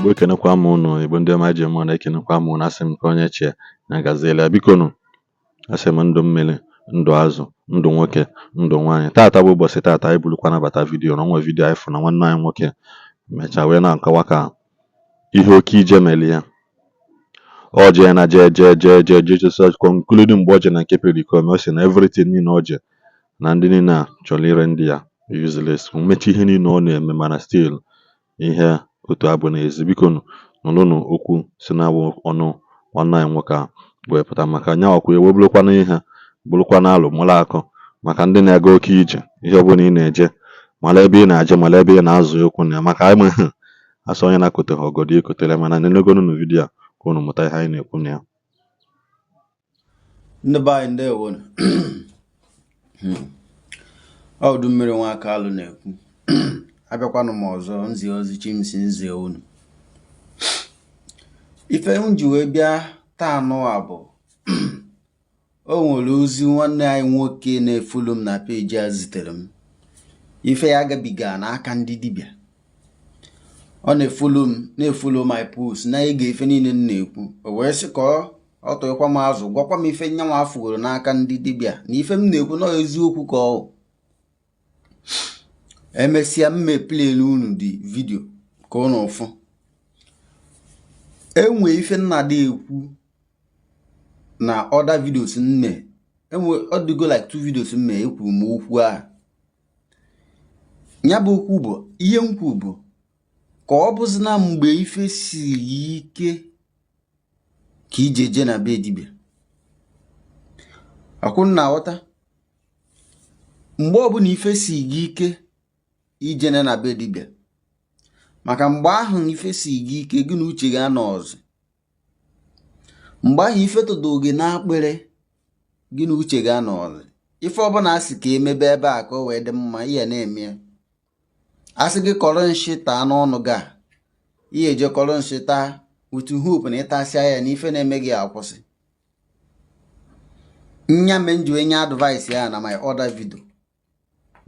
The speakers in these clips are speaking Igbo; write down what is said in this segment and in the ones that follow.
Igbo ekenekwa m unu, Igbo ndị ọma ji mụ na-ekenekwa m unu, asị m ka onye chie na gaziela. Biko nụ, asị m ndụ mmiri, ndụ azụ, ndụ nwoke, ndụ nwaanyị. Taata bụ ụbọchị taata anyị bulukwa nabata vidiyo na ọnwa vidiyo anyị fụ na nwanne anyị nwoke mechaa wee na-akọwa ka ihe oke ije mere ya. Ọ jee na jee conclude mgbe ọ je na nke Pericoma, ọ sị na everything niile ọ je na ndị niile a chọrọ ire ndị ya useless, mmechi ihe niile ọ na-eme, mana still ihe otu abụ n'ezi. Biko nụrụnụ okwu si na ọnụ nwanne anyị nwoke a wee pụta, maka nya ọkwa ewe bụrụkwana ihe bụrụkwana alụ mụrụ akọ maka ndị na-aga oke ije. Ihe ọbụla ị na-eje, mara ebe ị na-aje, mara ebe ị na-azụ okwu na ya, maka anyị asọ onye na-akoteghị ọgọdọ ekotere, mana nenegonu vidiyo a ka unu mụta ihe anyị na-ekwu na ya. Ndị be anyị ndewo. Ọ udu mmiri nwa aka alụ na-ekwu. Abịakwanụ m ọzọ nzi ozi chimsi nzie unu. Ife m ji wee bịa taa n'ụwa bụ o nwere ozi nwanne anyị nwoke na-efulu m na peji a zitere m. Ife ya agabiga n'aka ndị dibịa. Ọ na-efulu my post na-ege ife niile m na-ekwu. O wee sị ka ọ tụkwa m azụ, gwakwa m ife nyanwa afụgoro n'aka ndị dibịa na ife m na-ekwu na eziokwu ka ọ. Emesịa mme play unu dị vidio ka unu ụfụ. Enwe ife nnada ekwu na other videos mme. Enwe ọdịgo like 2 videos mme ekwu m okwu a. Nya bụ okwu bụ ihe nkwu bụ ka ọ bụzi na mgbe ife siri ike ka ijeje na be dibịa. Akwụnụ na aghọta. Mgbe ọbụla ife si gị ike ijene na be dibịa, maka mgbe ahụ ife si gị ike gị na uche gị anọ ọzọ. Mgbe ahụ ife todo gị n'akpịrị gị na uche gị anọ ọzọ. Ife ọbụla asị ka emebe ebe a ka o wee dị mma, ihe na-eme ya. Asị gị kọrọ nshịta n'ọnụ gị a, ihe eje kọrọ nshịta with hope na ịtasịa ya na ife na-eme gị akwụsị. Nya me nji enye advice ya na my other video.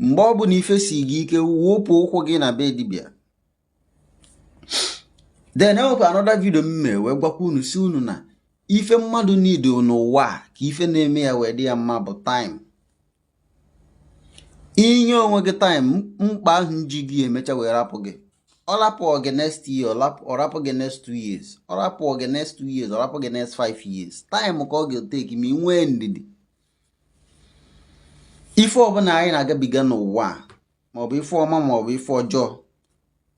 Mgbe ọ bụ na ife si gị ike, wopụ ụkwụ gị na be dibịa. Then enwekwa another video mme wee gwakwa unu si unu na ife mmadụ need n'ụwa ka ife na-eme ya wee dị ya mma bụ time. Inye onwe gị time, mkpa ahụ ji gị emecha wee rapụ gị. Ọ rapụ gị next year, ọ rapụ gị next 2 years. Ọ rapụ gị next 2 years, ọ rapụ gị next 5 years. Time ka ọ ga-eteki ma ị nwee ndidi. Ife ọbụla anyị na-agabiga n'ụwa, maọbụ ife ọma maọbụ ife ọjọọ,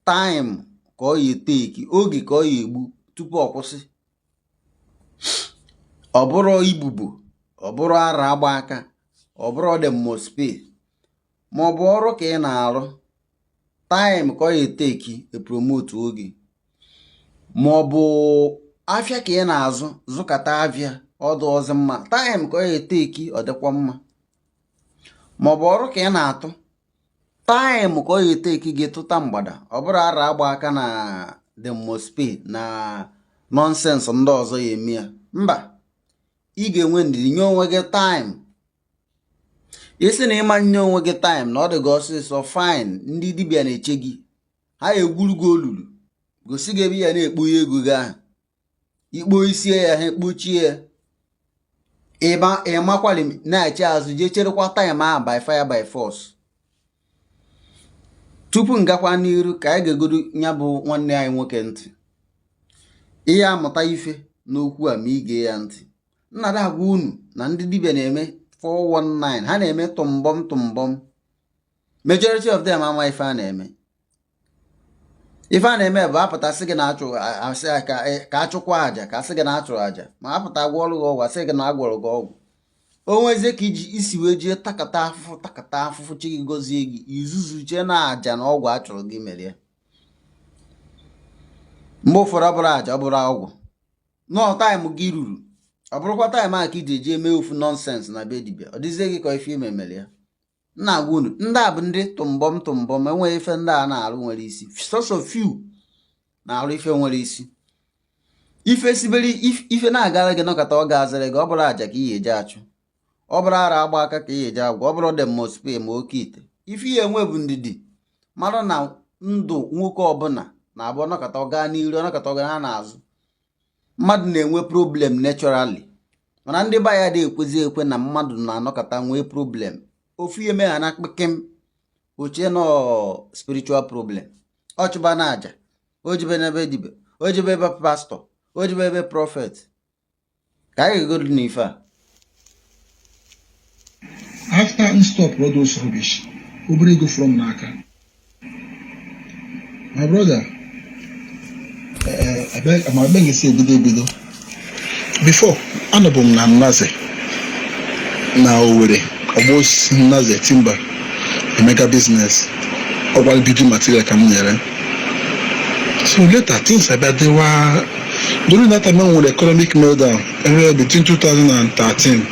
time ka ọ ga-eteki, oge ka ọ ga-egbu tupu ọ kwụsị. Ọ bụrụ ibubo, ọ bụrụ ara agba aka, ọ bụrụ demospe, maọbụ ọrụ ka ị na-arụ, time ka ọ ga-eteki epromote oge. Maọbụ afịa ka ị na-azụ, zụkata afịa ọdụ ọzọ mma, time ka ọ ga-eteki ọ dịkwa mma. Maọbụ ọrụ ka ị na-atụ, time ka ọ ga-eteki gị tụta mgbada, ọ bụrụ ara agba aka na demospe na nonsense ndị ọzọ ya eme ya. Mba, ị ga-enwe ndidi nye onwe gị time. Isi na ịma nye onwe gị time na ọ dị gị ọsịsọ, fine, ndị dibịa na-eche gị. Ha egwuru gị olulu, gosi gị ebe ya na-ekpo ego gị ahụ. Ikpo isie ya, ha ekpochie ya. Ịmakwali na-eche azụ jee cherekwa time ahụ by fire by force. Tupu ngakwa n'iru ka anyị ga-egodo nya bụ nwanne anyị nwoke ntị. Ihe amụta ife n'okwu a ma ị gee ya ntị. Nnada agwa unu na ndị dibịa na-eme 419, ha na-eme tụmbọm. Majority of them ama ife a na-eme. Ife a na-eme bụ apụtasị gị na-achụ asị ka achụkwa aja, ka asị gị na-achụrụ aja, ma apụta gwọọrụ gị ọgwụ asị gị na agwọrọ gị ọgwụ. O nwezie ka isi wee jee takata afụfụ chi gị gọzie gị, izuzu chee na aja na ọgwụ achụrụ gị mere ya. Mgbe ụfọdụ ọ bụrụ aja, ọ bụrụ ọgwụ. Nọọ taịm gị ruru, ọ bụrụkwa taịm a ka iji eji eme ofu nonsense na be dibịa, ọ dịzie gị ka ife ime mere ya. Nna agwa unu, ndị a bụ ndị tụmbọm, enweghị ife ndị a na-arụ nwere isi. Sọsọ few na-arụ ife nwere isi. Ife sibere ife na-agara gị nọkọta ọ ga-azara gị, ọ bụrụ aja ka ihe eji achụ, ọ bụrụ ara agba aka ka ihe eji agwa, ọ bụrụ demospe ma oke ite. Ife ihe enwe bụ ndidi mara na ndụ nwoke ọbụla na-abụ ọnọkọta ọ gaa n'iru ọnọkọta ọ gaa n'azụ. Mmadụ na-enwe problem naturally, mana ndị be ya dị ekwezi ekwe na mmadụ na-anọkọta nwee problem. Ofu ihe megha na kpikim ochie nọ spiritual problem. Ọchụba na aja, ojibe n'ebe dibe, ojibe ebe pastọ, ojibe ebe prophet. Ka anyị ga-egodu n'ife a. After I stop all those rubbish, we go from Naka. My brother, I beg you say bido. Before, anabum na naze. Now we almost naze timber, a mega business. Or while building material come near. So later things about they were during that time when the economic meltdown, between 2013.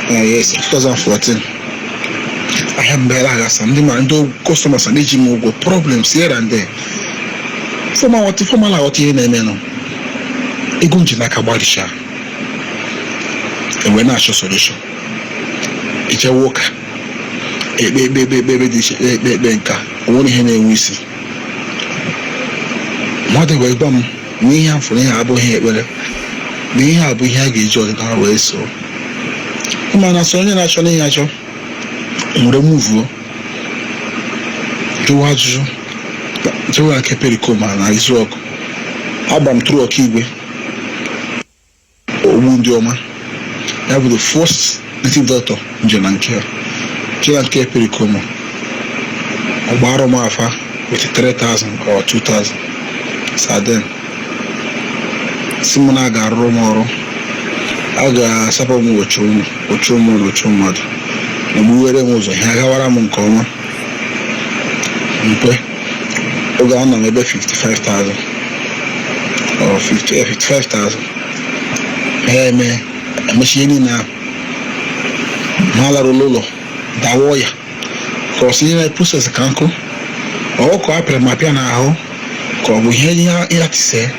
Yes, 2014. I have better some customers and aging with problems here and there. For my what you know, a good Jinaka. And when I show solution, it's a walker, a baby banker, one hen we see. Mother way bomb, me and for the abo here, me have we have a joy in our way so. Mana sonye na chone yacho remove Iwaji Jowa ke Pericoma na Isiagu abam through Okigwe Omundioma. That was the first native doctor in Jelanke Pericoma Obaro Mafa with 3,000 or 2,000 so then Simona ga Romoro aga sapa mu ocho mmadụ egbuwere m ụzọ ha gawara m nke ọma mpe oge a nọ n'ebe 55,000 or 55,000 ha emechie niile ahụ ma lara ụlọ dawo ya ka ọ si nye proses ka nkụ ọkụ apịrị ma pịa n'ahụ ka ọ bụ ihe ya tise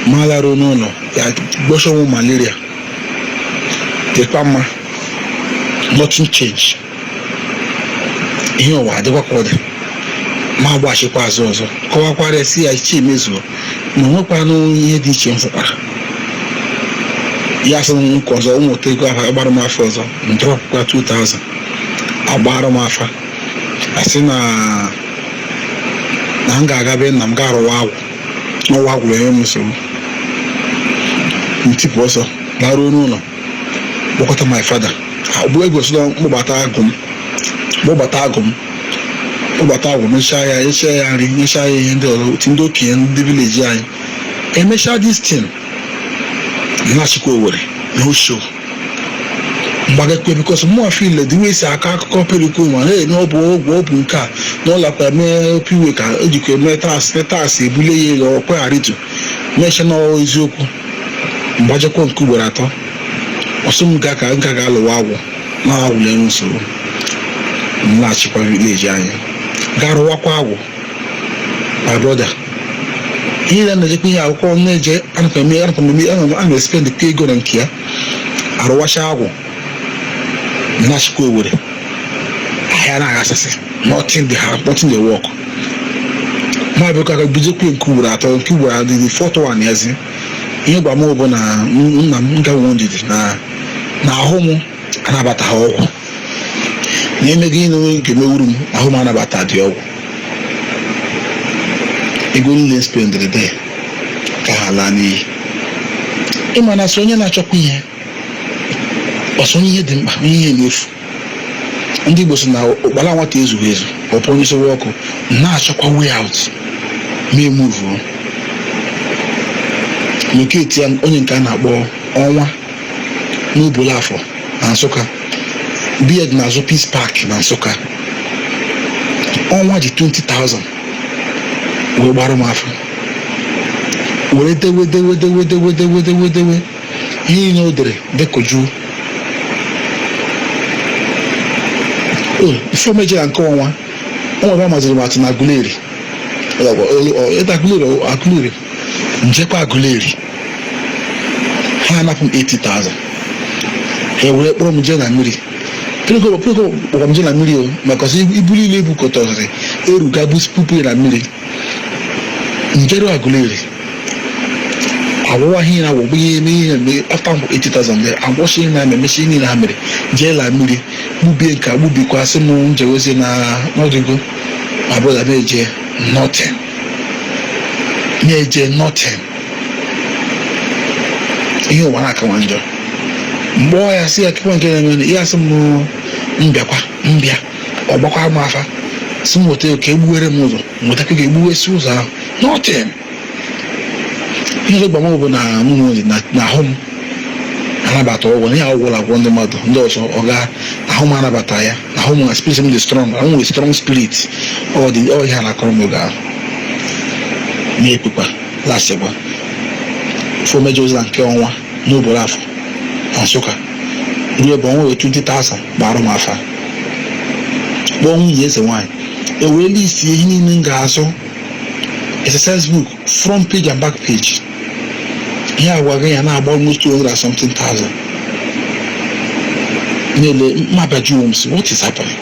ma lara n'ụlọ ya gbọsọnwụ malaria. Tekama, nothing change. Here, what the work order. My wash it was also. Go up and see I see Miss Lo. No, no, ye did change for her. Yes, because I won't take off about my father and drop 2,000. About my father. I see Nanga Gabin, I'm got a wow. No, what will you so? Tip also, Laruno. What my father? We go slow, Mobatagum, Shire, and the Tindoki and the village. I measure this thing. Nashiko, no show. But because more feel the way I can't copy the woman, no open car, no like a mere Puka, educate metas, bully or Parito. National is Yoku. Bajacon Kuberato. Osum Gaka and Kagalo Wago, now learn so. Nachipa village. Garwakwago, my brother. Here and the Pia call Nature and me spend the pig and care. Arwashago. Nashko wood. I had an assassin, not in the house, not in the walk. My book I be cool at all, Cuba, the photo one, yes. You got more than a wounded na home and about a hole. Name again, give me room, a home and about that. You go spend the day. Kahalani. Imana Sonia Choppy. Osonia didn't be enough. Ndi Igbo na ọkpala nwata ezu ezu ọpọ onye so ọkụ na-achọkwa way out me move locate ya onye nke a na-akpọ ọnwa n'Obodo afọ na Nsụka beard na azụ Peace Park na Nsụka ọnwa ji 20,000 wee gbara m afọ were dewe ihe na o dere dekoju ife meje nke ọnwa ọnwa maziri matu na Aguleri Aguleri njekwa Aguleri ha anapụ m 80,000 ha were kpọrọ m je na mmiri pịrịko kpọrọ m je na mmiri o maka ibuli ile ebukọtọrị eruga bus pupu na mmiri njere Aguleri. I was here, I will be me after 80,000 there. I'm washing my machine in Hammer, jail and Mudi, Mubi, Kabubi, Quasimon, Josina, Nodigo, my brother Major, nothing. Major, nothing. You want to come under. Boy, I see I can't get him. He has some more Mbia, or Baka Mafa. Some will take a weary mother, what I could get away Susan. Nothing. Ihe gbama bụ na mụ na ahụ m anabata ọgwụ na ihe ọgwụ agwọ ndị mmadụ ndị ọzọ ọ ga ahụ m anabata ya ahụ m na spirit m dị strong ahụ nwere strong spirit ọ ihe na-akọrọ m oge ahụ na-ekpekwa lasịkwa fo mejọ ozi na nke ọnwa n'obodo afọ na Nsụka ruo ebe ọnwa wee 20,000 gbara m afa kpọọ nwunye eze nwaanyị ewee list ihe niile m ga-azụ exercise book front page and back page. Here we're going now about almost 200 something thousand. Nearly my bedrooms. What is happening?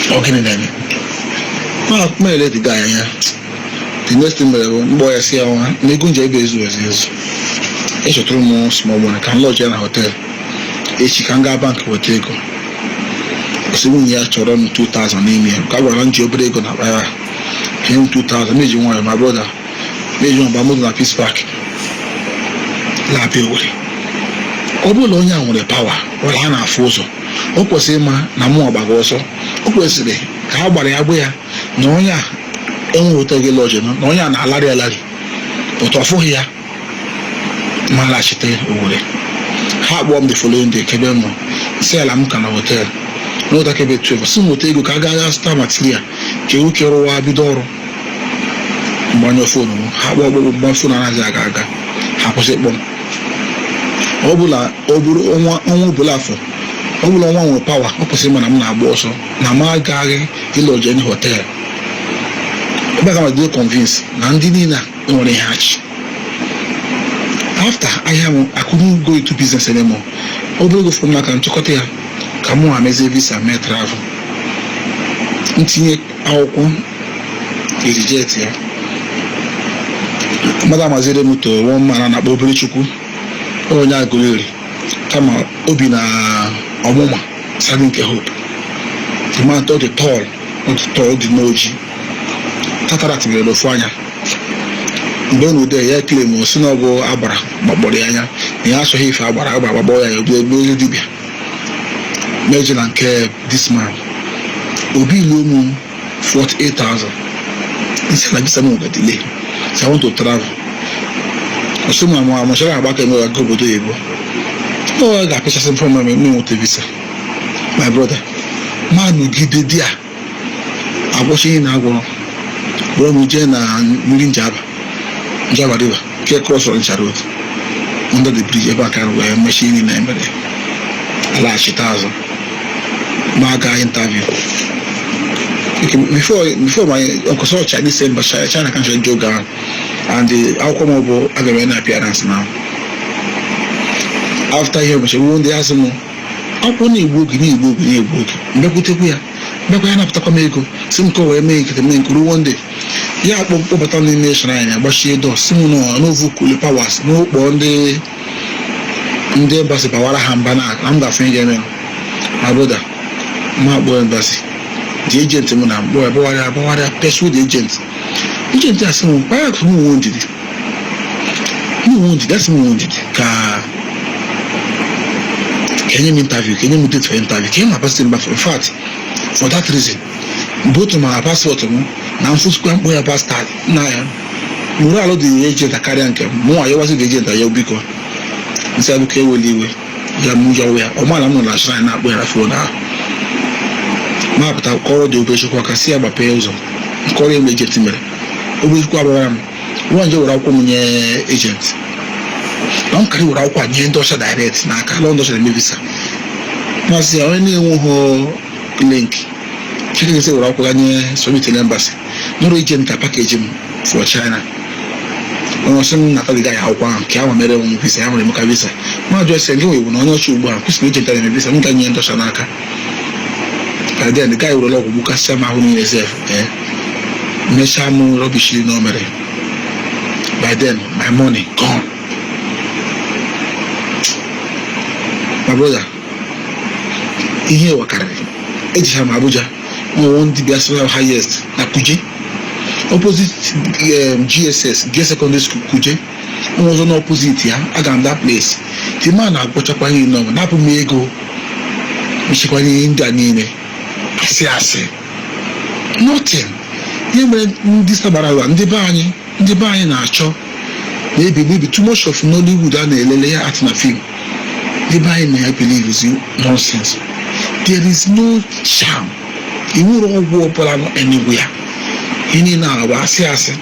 Okay, then. Well, may let the guy here. The next thing, boy, I see our Negunja is it's a true more small one. Can lodge in a hotel. Ishi can go bank will take. 7 years to run 2,000 in here. Cover on your break on a him 2,000. Major one, my brother. Major one, but na peace park. La Piori. Obolonya nwere power, ọ ya na-afụ ụzọ. O kwesịrị ịma na mụ ọgbago ọsọ. O kwesịrị ka a gbara ya gbụ ya na onye a enwe otegị lọjị na onye a na-alarị. Otu ọfụghị ya ma laghachite Owerri. Ha kpọọ m the following day kebe m nọ. Si ala m ka na hotel. N'ụta kebe 12. Si m ote ego ka a gaa zụta material ka ewu ke rụwa bido ọrụ. Mgbanyụ fonu m. Ha kpọọ ọgbụgbọ fonu anaghị aga. Ha kwụsị ịkpọ m. Ọ bụrụ ọnwa ọbụla afọ ọ bụrụ ọnwa nwere pawa ọ kwụsịrị mana m na-agba ọsọ na m agaghị ịlọje ndị hotel ebe ka ma dị convince na ndị niile nwere ihe achị after ahịa m I couldn't go into business anymore ọ bụrụ ego fọm n'aka nchịkọta ya ka mụ amezie visa mee travel ntinye akwụkwọ irijet ya mmadụ amaziri m to one man na-akpọ obere chukwu onye Aguleri kama obi na ọmụma sadi nke hope the man told the tall dị n'oji tatarat mere n'ofu anya mgbe n'ude ya claim osi na ọgụ agbara gbagbọrọ ya anya na ya asọghị ife agbara gbagbọ ya egbu dibịa meje na nke this man obi ilu ụmụ 48,000 isi na visa m ga delay so I want to travel Osuma mo amashara abaka no go obodo Igbo. Oh, I got pictures from me with visa. My brother. Man gide dia. Aboshi na agwo. Bro mu je na mmiri Njaba river. Ke cross on road. Under the bridge eba kan we machine na emere. Ala chitazo. Ma ga interview. Before my uncle saw Chinese saying but China can show Joga and the outcome of an appearance now. After here, we won't ask him. How can you book? Mekutekia. Mekana after Comego, Simco, we make the main crew one day. Yeah, but only nation, but she does Simono, no Vukuli powers, no bonde in the embassy, Pawara Hambana, I'm the finger, my brother, my boy embassy. The agent, boy, pursue the agent. Agent has some back who wanted it. Who wanted that's who wanted it. Can you interview? Can you meet it for interview? Came my passport back in fact, for that reason. Both of my passport, now full square boy passport. Now, Muralo the agent a carry anke. More I was the agent a yobiko. Instead of will leave. Yamuja where or man I'm not shine up where I phone now. Map that call the operation worker see about payers. Call him legitimate. Obi kwa one job without coming agent. Don't carry without what you endorse direct. Now, I can't endorse the visa. Must see only one link. Checking say without going submitting embassy. No agent package him for China. When some Natalie guy how one can made on visa, I'm a visa. My just saying, you will not shoot one. Please meet in visa. I'm going to endorse Naka. And then the guy will look book as some who is mechaa m rubbish na o mere. By then my money gone. My brother, ihe wakarịrị ejichara m Abuja one Dibias highest na Kuje opposite GSS Girls Secondary School Kuje. Was on opposite ya aga m that place. The man na-agwọchakwa ihe nọ na-apụ m ego nchekwa ihe ndị a niile asị nothing. Ihe mere ndị sabara ụwa ndị be anyị na-achọ maybe too much of Nollywood a na-elele ya at na film. Ndị be anyị na-believe is nonsense. There is no charm. Iwu ọgwụ ọbụla nọ anywhere. Ihe na-agba asị.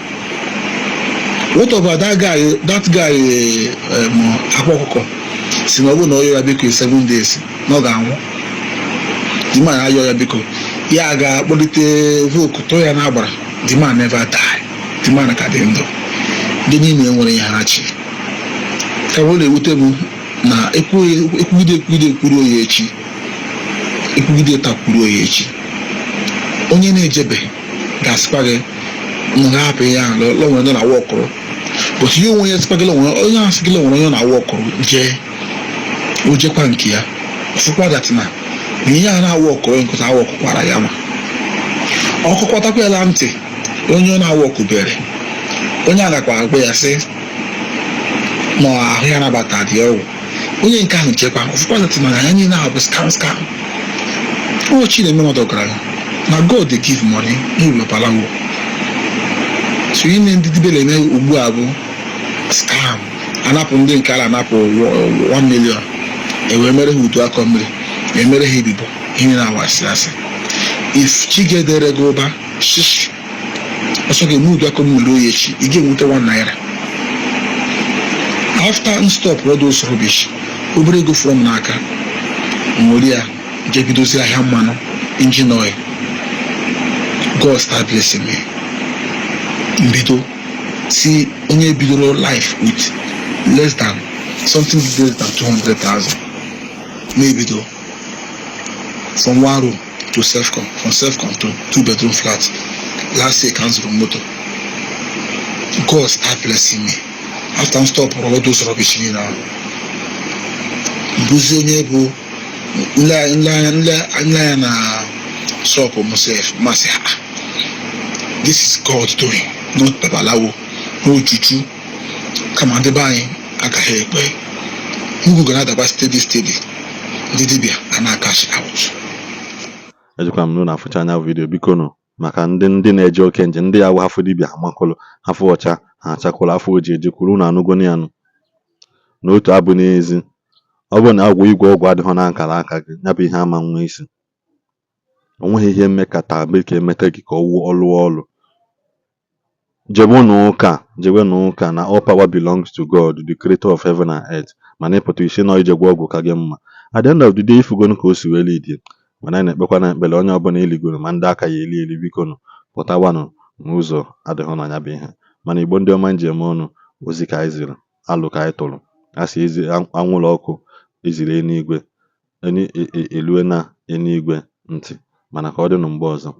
What about that guy akwa ọkụkọ si na ọ bụrụ na ọyọ ya biko 7 days na ọ ga-anwụ. The man ayọ ya biko ya ga-akpọlite voku tụọ ya n'agbara. The man never die. The man ka dị ndụ. Ndị niile nwere ihe ha chi. Ka ọ na-ewute m na ekwugide kwuru oyi echi. Ekwugide takwuru oyi echi. Onye na-ejebe ga-asịkwa gị nga hapụ ya lọnwere na wọkụrụ. But ihe onwe ya sịkwa gị onye asị gị lọnwere onye na wọkụrụ ojekwa nke ya. Ọfụkwa datina ihe a na-awụ ọkụrụ nkụta awụ ọkụkwara ya ma ọkụkọtakwa ya ntị onye ọ na-awụ ọkụbere onye agakwa agwa ya sị na ahụ ya nabata dị ọgwụ onye nke ahụ chekwa ọfụkwa datina na ya niile ahụ bụ scam. Chi na-eme mmadụ ọgaranya na God dey give money n'ụlọpalawo. So ihe ndị dibele eme ugbu a bụ scam. Anapụ ndị nke ala anapụ 1 million ewee mere ha udu akọ mmiri emere ha ebibo ihe na-awasị asị. If chi ga-edere gị ụba shish ọsọ ga-eme udu akọ mmiri oyi echi ị ga-enweta 1 naira. After stop all those rubbish obere ego from n'aka nwere ya je bidozi ahịa mmanụ engine oil. God start blessing me. Mbido si onye bidoro life with less than 200,000 maybe though from 1 room to self-control 2-bedroom flat. Last year cancel motor. God start blessing me. After I stop all those rubbish now. Buzi onye bụ nla na shop myself masị ha. This is God doing, not babalawo, no juju. Kama ndị be anyị agaghị ekpe. Ugwu ga na-adaba steady. Ndị dibịa a na-cash out. Ejikwa m na afụcha anya vidio biko nụ maka ndị na-eje oke nje ndị ya wụ hafụ dibịa amakọlụ hafụ ọcha ha achakwụla afọ oji ejekwuru na anụgoni anụ n'otu abụ n'ezi. Ọ bụrụ na agwụ igwe ọgwụ adịghị na nkara aka gị ya bụ ihe ama nwa isi. O nweghị ihe mmekata be ka emete gị ka ọ wụọ ọlụ. Jewe n'ụka na all power belongs to God, the creator of heaven and earth. Mana ịpụta isi na ijegwa ọgwụ ka gị mma. At the end of the day ifugonu ka o si wee lidie. Mana anyị na-ekpekwa na ekpere onye ọbụla eligoro ma ndị aka ya eli biko nụ pụtawanụ n'ụzọ adịghị na ya bụ ihe. Mana Igbo ndị ọma njem ọnụ ozi ka anyị ziri alụ ka anyị tụrụ asị ezi anwụrụ ọkụ eziri eluigwe elue na eluigwe ntị mana ka ọ dị na mgbe ọzọ.